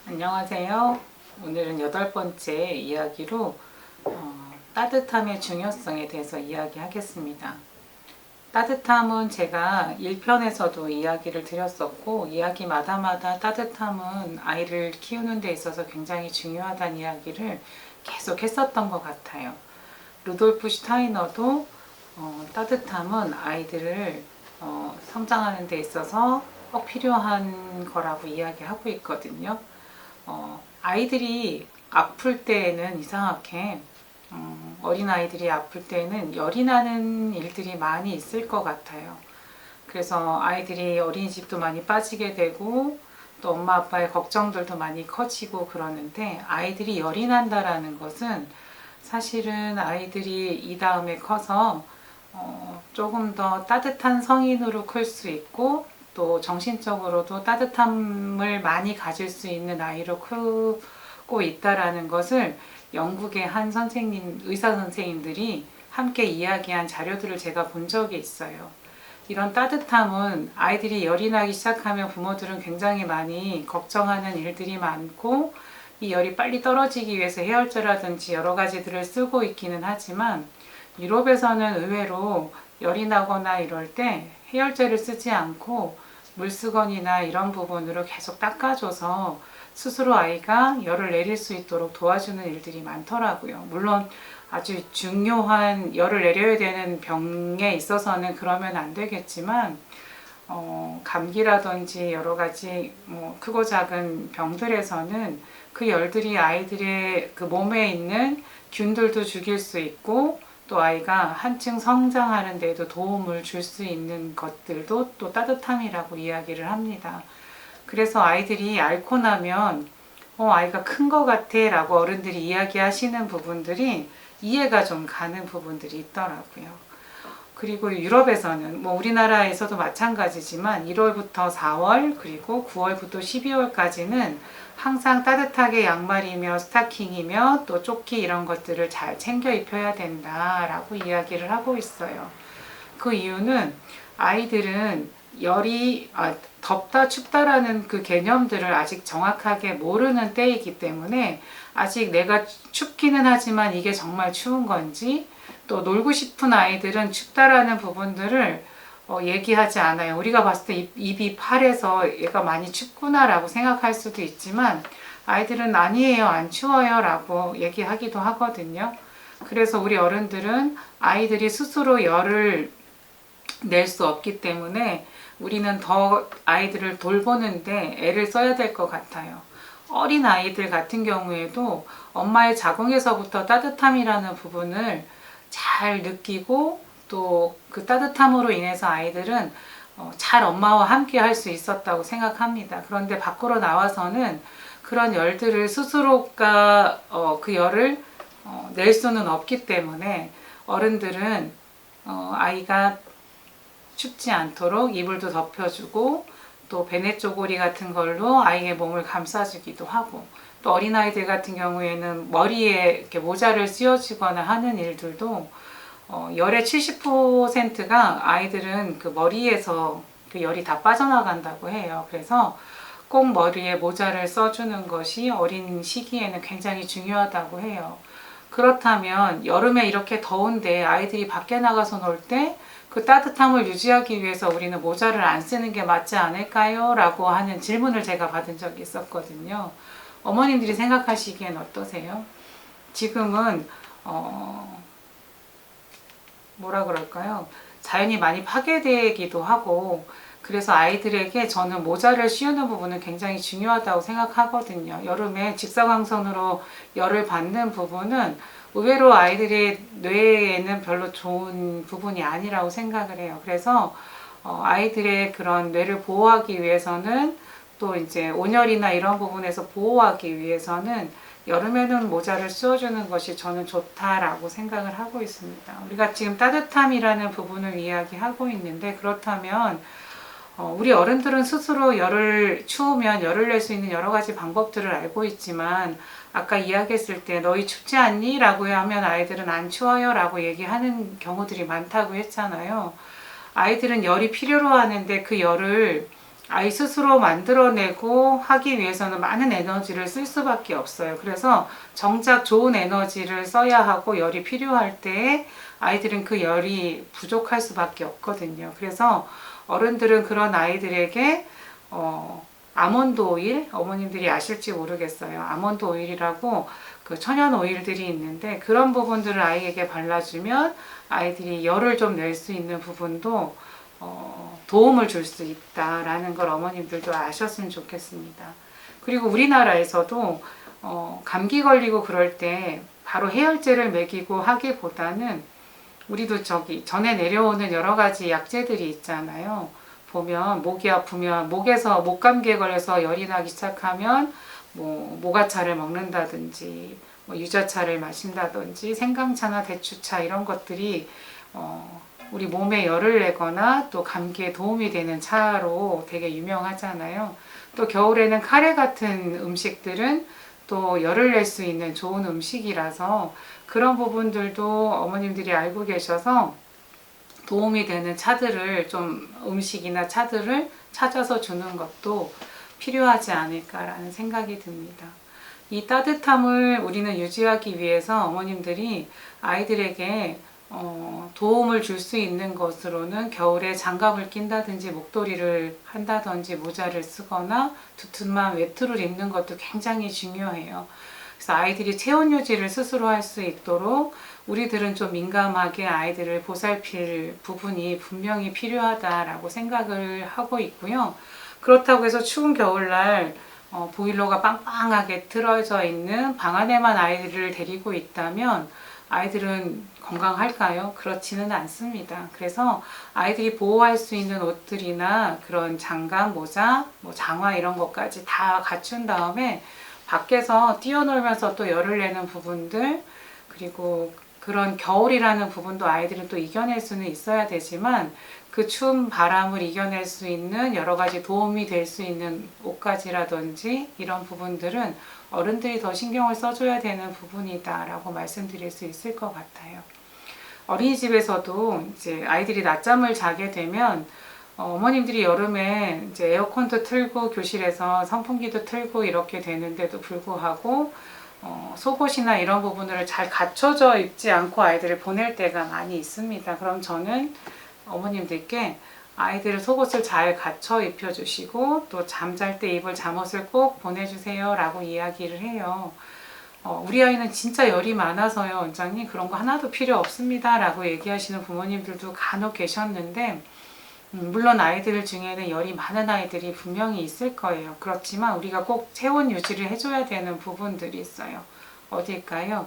안녕하세요. 오늘은 8번째 이야기로 따뜻함의 중요성에 대해서 이야기하겠습니다. 따뜻함은 제가 1편에서도 이야기를 드렸었고, 이야기마다마다 따뜻함은 아이를 키우는 데 있어서 굉장히 중요하다는 이야기를 계속 했었던 것 같아요. 루돌프 슈타이너도 따뜻함은 아이들을 성장하는 데 있어서 꼭 필요한 거라고 이야기하고 있거든요. 아이들이 아플 때에는 이상하게 어린아이들이 아플 때에는 열이 나는 일들이 많이 있을 것 같아요. 그래서 아이들이 어린이집도 많이 빠지게 되고 또 엄마 아빠의 걱정들도 많이 커지고 그러는데, 아이들이 열이 난다라는 것은 사실은 아이들이 이 다음에 커서 조금 더 따뜻한 성인으로 클 수 있고 또 정신적으로도 따뜻함을 많이 가질 수 있는 아이로 크고 있다라는 것을 영국의 한 선생님, 의사 선생님들이 함께 이야기한 자료들을 제가 본 적이 있어요. 이런 따뜻함은 아이들이 열이 나기 시작하면 부모들은 굉장히 많이 걱정하는 일들이 많고, 이 열이 빨리 떨어지기 위해서 해열제라든지 여러 가지들을 쓰고 있기는 하지만, 유럽에서는 의외로 열이 나거나 이럴 때 해열제를 쓰지 않고 물수건이나 이런 부분으로 계속 닦아줘서 스스로 아이가 열을 내릴 수 있도록 도와주는 일들이 많더라고요. 물론 아주 중요한 열을 내려야 되는 병에 있어서는 그러면 안 되겠지만, 감기라든지 여러 가지 크고 작은 병들에서는 그 열들이 아이들의 그 몸에 있는 균들도 죽일 수 있고, 또 아이가 한층 성장하는 데도 도움을 줄 수 있는 것들도 또 따뜻함이라고 이야기를 합니다. 그래서 아이들이 앓고 나면 아이가 큰 것 같아 라고 어른들이 이야기하시는 부분들이 이해가 좀 가는 부분들이 있더라고요. 그리고 유럽에서는 우리나라에서도 마찬가지지만 1월부터 4월 그리고 9월부터 12월까지는 항상 따뜻하게 양말이며 스타킹이며 또 조끼 이런 것들을 잘 챙겨 입혀야 된다라고 이야기를 하고 있어요. 그 이유는 아이들은 덥다 춥다라는 그 개념들을 아직 정확하게 모르는 때이기 때문에, 아직 내가 춥기는 하지만 이게 정말 추운 건지, 또 놀고 싶은 아이들은 춥다라는 부분들을 얘기하지 않아요. 우리가 봤을 때 입이 파래서 얘가 많이 춥구나라고 생각할 수도 있지만, 아이들은 아니에요, 안 추워요 라고 얘기하기도 하거든요. 그래서 우리 어른들은 아이들이 스스로 열을 낼 수 없기 때문에 우리는 더 아이들을 돌보는데 애를 써야 될 것 같아요. 어린 아이들 같은 경우에도 엄마의 자궁에서부터 따뜻함이라는 부분을 잘 느끼고, 또 그 따뜻함으로 인해서 아이들은 잘 엄마와 함께 할 수 있었다고 생각합니다. 그런데 밖으로 나와서는 그런 열들을 스스로가 그 열을 낼 수는 없기 때문에, 어른들은 아이가 춥지 않도록 이불도 덮여주고 또 베네 쪼고리 같은 걸로 아이의 몸을 감싸주기도 하고, 또 어린아이들 같은 경우에는 머리에 이렇게 모자를 씌워주거나 하는 일들도 열의 70%가 아이들은 그 머리에서 그 열이 다 빠져나간다고 해요. 그래서 꼭 머리에 모자를 써주는 것이 어린 시기에는 굉장히 중요하다고 해요. 그렇다면 여름에 이렇게 더운데 아이들이 밖에 나가서 놀 때 그 따뜻함을 유지하기 위해서 우리는 모자를 안 쓰는 게 맞지 않을까요? 라고 하는 질문을 제가 받은 적이 있었거든요. 어머님들이 생각하시기엔 어떠세요? 지금은 뭐라 그럴까요? 자연이 많이 파괴되기도 하고, 그래서 아이들에게 저는 모자를 씌우는 부분은 굉장히 중요하다고 생각하거든요. 여름에 직사광선으로 열을 받는 부분은 의외로 아이들의 뇌에는 별로 좋은 부분이 아니라고 생각을 해요. 그래서 아이들의 그런 뇌를 보호하기 위해서는, 또 이제 온열이나 이런 부분에서 보호하기 위해서는 여름에는 모자를 씌워주는 것이 저는 좋다라고 생각을 하고 있습니다. 우리가 지금 따뜻함이라는 부분을 이야기하고 있는데, 그렇다면 우리 어른들은 스스로 추우면 열을 낼 수 있는 여러 가지 방법들을 알고 있지만, 아까 이야기했을 때 너희 춥지 않니? 라고 하면 아이들은 안 추워요 라고 얘기하는 경우들이 많다고 했잖아요. 아이들은 열이 필요로 하는데 그 열을 아이 스스로 만들어내고 하기 위해서는 많은 에너지를 쓸 수밖에 없어요. 그래서 정작 좋은 에너지를 써야 하고 열이 필요할 때 아이들은 그 열이 부족할 수밖에 없거든요. 그래서 어른들은 그런 아이들에게 아몬드 오일, 어머님들이 아실지 모르겠어요. 아몬드 오일이라고 그 천연 오일들이 있는데 그런 부분들을 아이에게 발라주면 아이들이 열을 좀 낼 수 있는 부분도 도움을 줄 수 있다라는 걸 어머님들도 아셨으면 좋겠습니다. 그리고 우리나라에서도 감기 걸리고 그럴 때 바로 해열제를 먹이고 하기보다는 우리도 전에 내려오는 여러 가지 약재들이 있잖아요. 보면 목이 아프면 목에서 목감기에 걸려서 열이 나기 시작하면 뭐 모가차를 먹는다든지 뭐 유자차를 마신다든지 생강차나 대추차 이런 것들이 우리 몸에 열을 내거나 또 감기에 도움이 되는 차로 되게 유명하잖아요. 또 겨울에는 카레 같은 음식들은 또 열을 낼 수 있는 좋은 음식이라서 그런 부분들도 어머님들이 알고 계셔서 도움이 되는 차들을 좀 음식이나 차들을 찾아서 주는 것도 필요하지 않을까라는 생각이 듭니다. 이 따뜻함을 우리는 유지하기 위해서 어머님들이 아이들에게 도움을 줄 수 있는 것으로는 겨울에 장갑을 낀다든지 목도리를 한다든지 모자를 쓰거나 두툼한 외투를 입는 것도 굉장히 중요해요. 그래서 아이들이 체온 유지를 스스로 할 수 있도록 우리들은 좀 민감하게 아이들을 보살필 부분이 분명히 필요하다라고 생각을 하고 있고요. 그렇다고 해서 추운 겨울날 보일러가 빵빵하게 틀어져 있는 방 안에만 아이들을 데리고 있다면 아이들은 건강할까요? 그렇지는 않습니다. 그래서 아이들이 보호할 수 있는 옷들이나 그런 장갑, 모자, 뭐 장화 이런 것까지 다 갖춘 다음에 밖에서 뛰어놀면서 또 열을 내는 부분들, 그리고 그런 겨울이라는 부분도 아이들은 또 이겨낼 수는 있어야 되지만 그 추운 바람을 이겨낼 수 있는 여러 가지 도움이 될 수 있는 옷가지라든지 이런 부분들은 어른들이 더 신경을 써줘야 되는 부분이다라고 말씀드릴 수 있을 것 같아요. 어린이집에서도 이제 아이들이 낮잠을 자게 되면 어머님들이 여름에 이제 에어컨도 틀고 교실에서 선풍기도 틀고 이렇게 되는데도 불구하고 속옷이나 이런 부분을 잘 갖춰져 입지 않고 아이들을 보낼 때가 많이 있습니다. 그럼 저는 어머님들께 아이들 속옷을 잘 갖춰 입혀주시고 또 잠잘 때 입을 잠옷을 꼭 보내주세요 라고 이야기를 해요. 우리 아이는 진짜 열이 많아서요 원장님 그런 거 하나도 필요 없습니다 라고 얘기하시는 부모님들도 간혹 계셨는데 물론 아이들 중에는 열이 많은 아이들이 분명히 있을 거예요. 그렇지만 우리가 꼭 체온 유지를 해줘야 되는 부분들이 있어요. 어딜까요?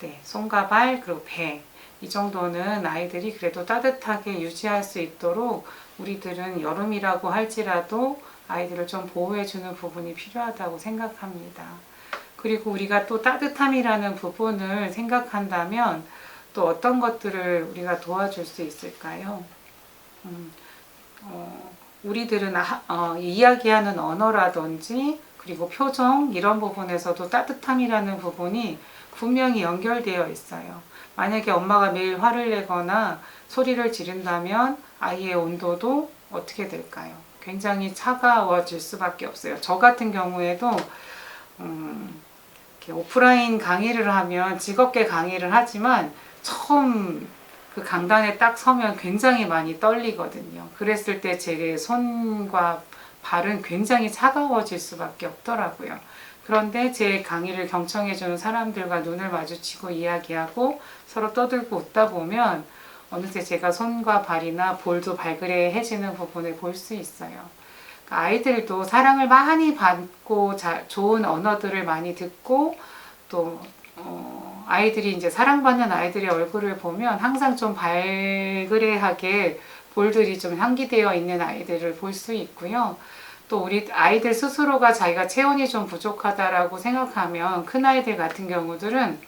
네, 손과 발 그리고 배. 이 정도는 아이들이 그래도 따뜻하게 유지할 수 있도록 우리들은 여름이라고 할지라도 아이들을 좀 보호해주는 부분이 필요하다고 생각합니다. 그리고 우리가 또 따뜻함이라는 부분을 생각한다면 또 어떤 것들을 우리가 도와줄 수 있을까요? 우리들은 이야기하는 언어라든지 그리고 표정 이런 부분에서도 따뜻함이라는 부분이 분명히 연결되어 있어요. 만약에 엄마가 매일 화를 내거나 소리를 지른다면 아이의 온도도 어떻게 될까요? 굉장히 차가워질 수밖에 없어요. 저 같은 경우에도 이렇게 오프라인 강의를 하면 즐겁게 강의를 하지만 처음 그 강단에 딱 서면 굉장히 많이 떨리거든요. 그랬을 때 제 손과 발은 굉장히 차가워질 수밖에 없더라고요. 그런데 제 강의를 경청해주는 사람들과 눈을 마주치고 이야기하고 서로 떠들고 웃다 보면 어느새 제가 손과 발이나 볼도 발그레해지는 부분을 볼 수 있어요. 아이들도 사랑을 많이 받고 좋은 언어들을 많이 듣고 또 아이들이 이제 사랑받는 아이들의 얼굴을 보면 항상 좀 발그레하게 볼들이 좀 향기되어 있는 아이들을 볼 수 있고요. 또 우리 아이들 스스로가 자기가 체온이 좀 부족하다라고 생각하면 큰 아이들 같은 경우들은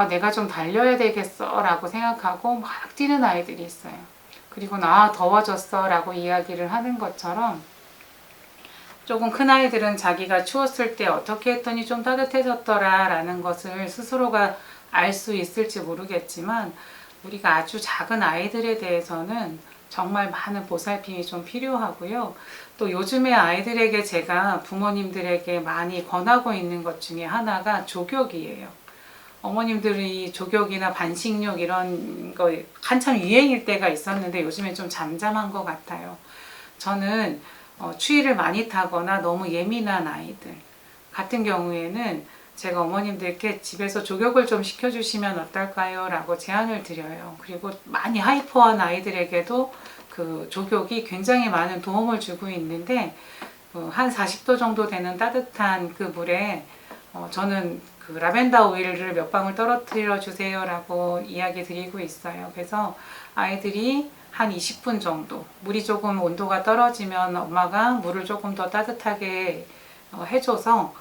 내가 좀 달려야 되겠어 라고 생각하고 막 뛰는 아이들이 있어요. 그리고 나 더워졌어 라고 이야기를 하는 것처럼 조금 큰 아이들은 자기가 추웠을 때 어떻게 했더니 좀 따뜻해졌더라 라는 것을 스스로가 알 수 있을지 모르겠지만 우리가 아주 작은 아이들에 대해서는 정말 많은 보살핌이 좀 필요하고요. 또 요즘에 아이들에게 제가 부모님들에게 많이 권하고 있는 것 중에 하나가 조격이에요. 어머님들이 조격이나 반식욕 이런 거 한참 유행일 때가 있었는데 요즘에 좀 잠잠한 것 같아요. 저는 추위를 많이 타거나 너무 예민한 아이들 같은 경우에는 제가 어머님들께 집에서 조격을 좀 시켜주시면 어떨까요? 라고 제안을 드려요. 그리고 많이 하이퍼한 아이들에게도 그 조격이 굉장히 많은 도움을 주고 있는데 한 40도 정도 되는 따뜻한 그 물에 저는 그 라벤더 오일을 몇 방울 떨어뜨려 주세요 라고 이야기 드리고 있어요. 그래서 아이들이 한 20분 정도 물이 조금 온도가 떨어지면 엄마가 물을 조금 더 따뜻하게 해줘서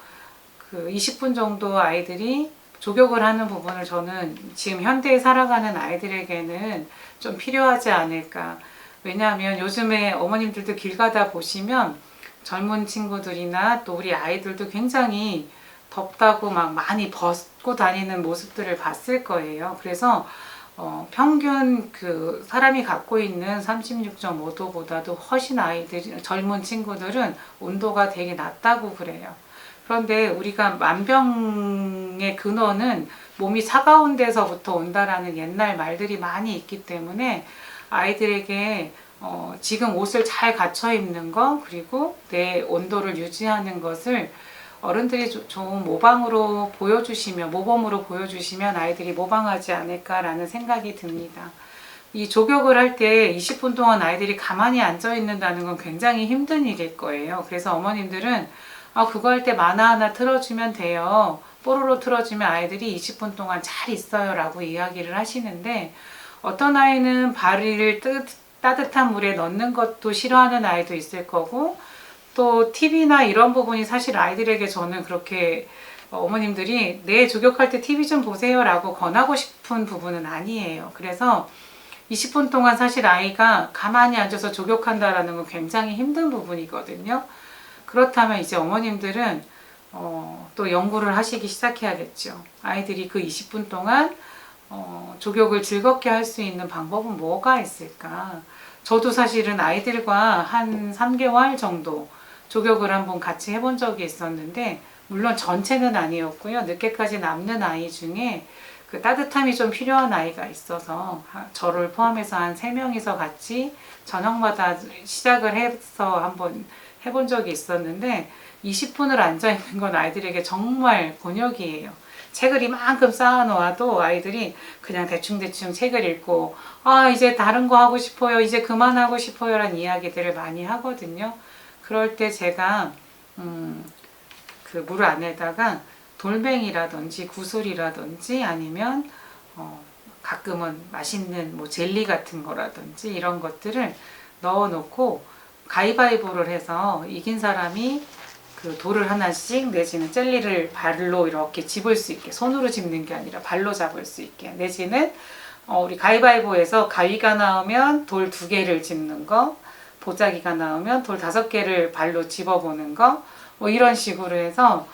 그 20분 정도 아이들이 조격을 하는 부분을 저는 지금 현대에 살아가는 아이들에게는 좀 필요하지 않을까. 왜냐하면 요즘에 어머님들도 길 가다 보시면 젊은 친구들이나 또 우리 아이들도 굉장히 덥다고 막 많이 벗고 다니는 모습들을 봤을 거예요. 그래서 평균 그 사람이 갖고 있는 36.5도보다도 훨씬 아이들, 젊은 친구들은 온도가 되게 낮다고 그래요. 그런데 우리가 만병의 근원은 몸이 차가운 데서부터 온다라는 옛날 말들이 많이 있기 때문에 아이들에게 지금 옷을 잘 갖춰 입는 거 그리고 내 온도를 유지하는 것을 어른들이 좀 모방으로 보여주시면 모범으로 보여주시면 아이들이 모방하지 않을까라는 생각이 듭니다. 이 조격을 할 때 20분 동안 아이들이 가만히 앉아 있는다는 건 굉장히 힘든 일일 거예요. 그래서 어머님들은 그거 할 때 만화 하나 틀어주면 돼요. 뽀로로 틀어주면 아이들이 20분 동안 잘 있어요 라고 이야기를 하시는데 어떤 아이는 발을 따뜻한 물에 넣는 것도 싫어하는 아이도 있을 거고 또 TV나 이런 부분이 사실 아이들에게 저는 그렇게 어머님들이 내 조격할 때 TV 좀 보세요 라고 권하고 싶은 부분은 아니에요. 그래서 20분 동안 사실 아이가 가만히 앉아서 조격한다라는 건 굉장히 힘든 부분이거든요. 그렇다면 이제 어머님들은 또 연구를 하시기 시작해야겠죠. 아이들이 그 20분 동안 조격을 즐겁게 할 수 있는 방법은 뭐가 있을까? 저도 사실은 아이들과 한 3개월 정도 조격을 한번 같이 해본 적이 있었는데 물론 전체는 아니었고요. 늦게까지 남는 아이 중에 그 따뜻함이 좀 필요한 아이가 있어서 저를 포함해서 한 3명이서 같이 저녁마다 시작을 해서 한번 해본 적이 있었는데 20분을 앉아있는 건 아이들에게 정말 곤욕이에요. 책을 이만큼 쌓아놓아도 아이들이 그냥 대충대충 책을 읽고 이제 다른 거 하고 싶어요. 이제 그만하고 싶어요. 라는 이야기들을 많이 하거든요. 그럴 때 제가 그 물 안에다가 돌멩이라든지 구슬이라든지 아니면 가끔은 맛있는 뭐 젤리 같은 거라든지 이런 것들을 넣어놓고 가위바위보를 해서 이긴 사람이 그 돌을 하나씩 내지는 젤리를 발로 이렇게 집을 수 있게 손으로 집는 게 아니라 발로 잡을 수 있게 내지는 우리 가위바위보에서 가위가 나오면 돌 2개를 집는 거 보자기가 나오면 돌 5개를 발로 집어보는 거 뭐 이런 식으로 해서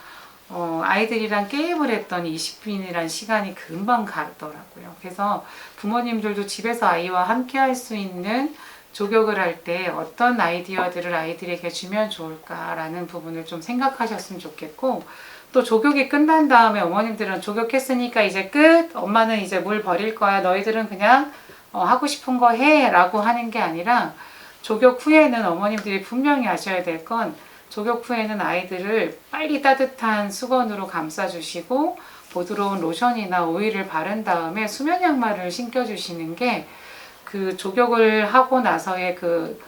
아이들이랑 게임을 했더니 20분이라는 시간이 금방 가더라고요. 그래서 부모님들도 집에서 아이와 함께 할 수 있는 조격을 할 때 어떤 아이디어들을 아이들에게 주면 좋을까라는 부분을 좀 생각하셨으면 좋겠고 또 조격이 끝난 다음에 어머님들은 조격했으니까 이제 끝! 엄마는 이제 물 버릴 거야. 너희들은 그냥 하고 싶은 거 해! 라고 하는 게 아니라 조격 후에는 어머님들이 분명히 아셔야 될 건 조격 후에는 아이들을 빨리 따뜻한 수건으로 감싸주시고 부드러운 로션이나 오일을 바른 다음에 수면 양말을 신겨주시는 게 그 조격을 하고 나서의 그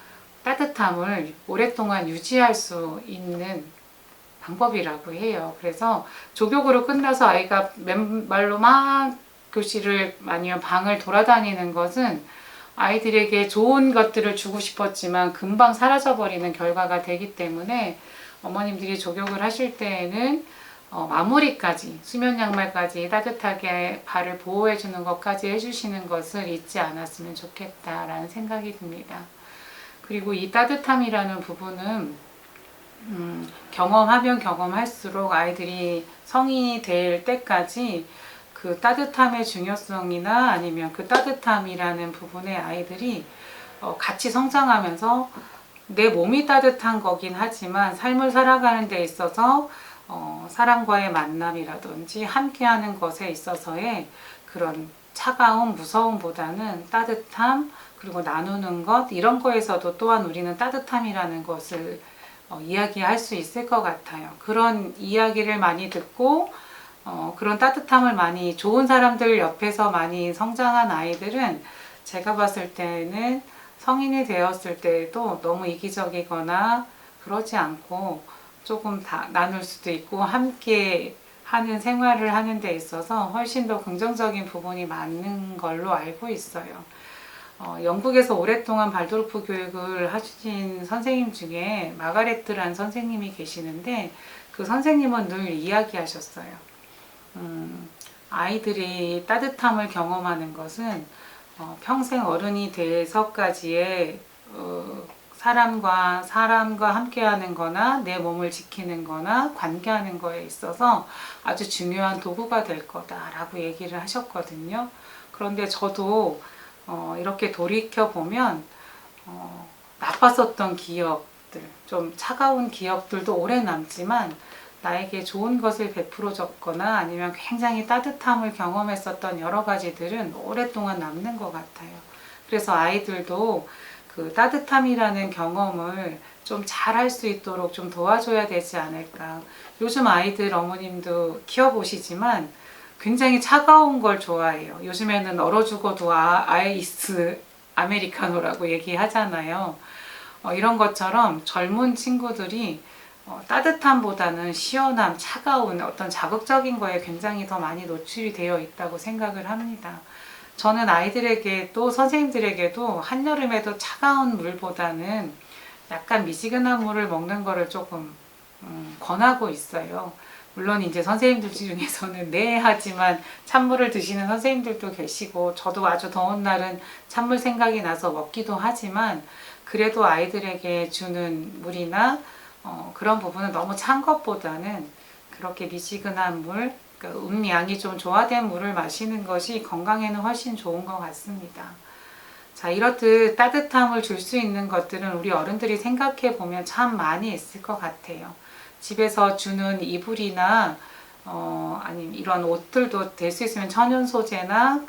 따뜻함을 오랫동안 유지할 수 있는 방법이라고 해요. 그래서 조격으로 끝나서 아이가 맨발로 막 교실을 아니면 방을 돌아다니는 것은 아이들에게 좋은 것들을 주고 싶었지만 금방 사라져버리는 결과가 되기 때문에 어머님들이 조격을 하실 때에는 마무리까지 수면 양말까지 따뜻하게 발을 보호해 주는 것까지 해주시는 것을 잊지 않았으면 좋겠다라는 생각이 듭니다. 그리고 이 따뜻함이라는 부분은 경험하면 경험할수록 아이들이 성인이 될 때까지 그 따뜻함의 중요성이나 아니면 그 따뜻함이라는 부분에 아이들이 같이 성장하면서 내 몸이 따뜻한 거긴 하지만 삶을 살아가는 데 있어서 사람과의 만남이라든지 함께하는 것에 있어서의 그런 차가움, 무서움보다는 따뜻함, 그리고 나누는 것, 이런 거에서도 또한 우리는 따뜻함이라는 것을 이야기할 수 있을 것 같아요. 그런 이야기를 많이 듣고 그런 따뜻함을 많이 좋은 사람들 옆에서 많이 성장한 아이들은 제가 봤을 때는 성인이 되었을 때에도 너무 이기적이거나 그러지 않고 조금 다 나눌 수도 있고 함께 하는 생활을 하는 데 있어서 훨씬 더 긍정적인 부분이 많은 걸로 알고 있어요. 영국에서 오랫동안 발도르프 교육을 하신 선생님 중에 마가레트란 선생님이 계시는데 그 선생님은 늘 이야기하셨어요. 아이들이 따뜻함을 경험하는 것은 평생 어른이 돼서까지의 사람과 함께하는 거나 내 몸을 지키는 거나 관계하는 거에 있어서 아주 중요한 도구가 될 거다라고 얘기를 하셨거든요. 그런데 저도 이렇게 돌이켜보면 나빴었던 기억들, 좀 차가운 기억들도 오래 남지만 나에게 좋은 것을 베풀어 줬거나 아니면 굉장히 따뜻함을 경험했었던 여러 가지들은 오랫동안 남는 것 같아요. 그래서 아이들도 그 따뜻함이라는 경험을 좀 잘할 수 있도록 좀 도와줘야 되지 않을까. 요즘 아이들 어머님도 키워보시지만 굉장히 차가운 걸 좋아해요. 요즘에는 얼어 죽어도 아이스 아메리카노라고 얘기하잖아요. 이런 것처럼 젊은 친구들이 따뜻함보다는 시원함, 차가운 어떤 자극적인 거에 굉장히 더 많이 노출이 되어 있다고 생각을 합니다. 저는 아이들에게 또 선생님들에게도 한여름에도 차가운 물보다는 약간 미지근한 물을 먹는 거를 조금 권하고 있어요. 물론 이제 선생님들 중에서는 네 하지만 찬물을 드시는 선생님들도 계시고 저도 아주 더운 날은 찬물 생각이 나서 먹기도 하지만 그래도 아이들에게 주는 물이나 그런 부분은 너무 찬 것보다는 그렇게 미지근한 물, 그러니까 음양이 좀 조화된 물을 마시는 것이 건강에는 훨씬 좋은 것 같습니다. 자, 이렇듯 따뜻함을 줄 수 있는 것들은 우리 어른들이 생각해 보면 참 많이 있을 것 같아요. 집에서 주는 이불이나 아니면 이런 옷들도 될 수 있으면 천연 소재나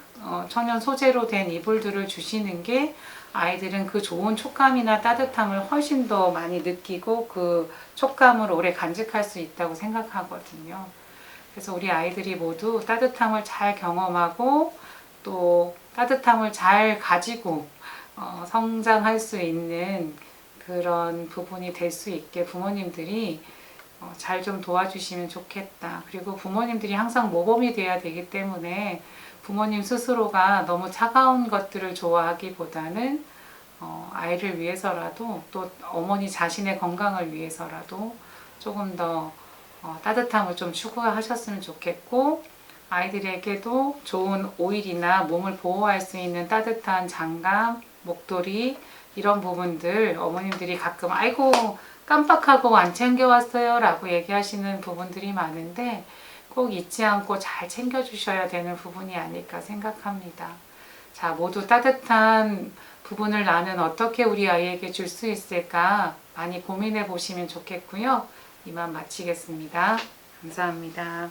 천연 소재로 된 이불들을 주시는 게 아이들은 그 좋은 촉감이나 따뜻함을 훨씬 더 많이 느끼고 그 촉감을 오래 간직할 수 있다고 생각하거든요. 그래서 우리 아이들이 모두 따뜻함을 잘 경험하고 또 따뜻함을 잘 가지고 성장할 수 있는 그런 부분이 될 수 있게 부모님들이 잘 좀 도와주시면 좋겠다. 그리고 부모님들이 항상 모범이 돼야 되기 때문에 부모님 스스로가 너무 차가운 것들을 좋아하기보다는 아이를 위해서라도 또 어머니 자신의 건강을 위해서라도 조금 더 따뜻함을 좀 추구하셨으면 좋겠고 아이들에게도 좋은 오일이나 몸을 보호할 수 있는 따뜻한 장갑, 목도리 이런 부분들 어머님들이 가끔 아이고 깜빡하고 안 챙겨왔어요 라고 얘기하시는 부분들이 많은데 꼭 잊지 않고 잘 챙겨주셔야 되는 부분이 아닐까 생각합니다. 자, 모두 따뜻한 부분을 나는 어떻게 우리 아이에게 줄 수 있을까 많이 고민해 보시면 좋겠고요. 이만 마치겠습니다. 감사합니다.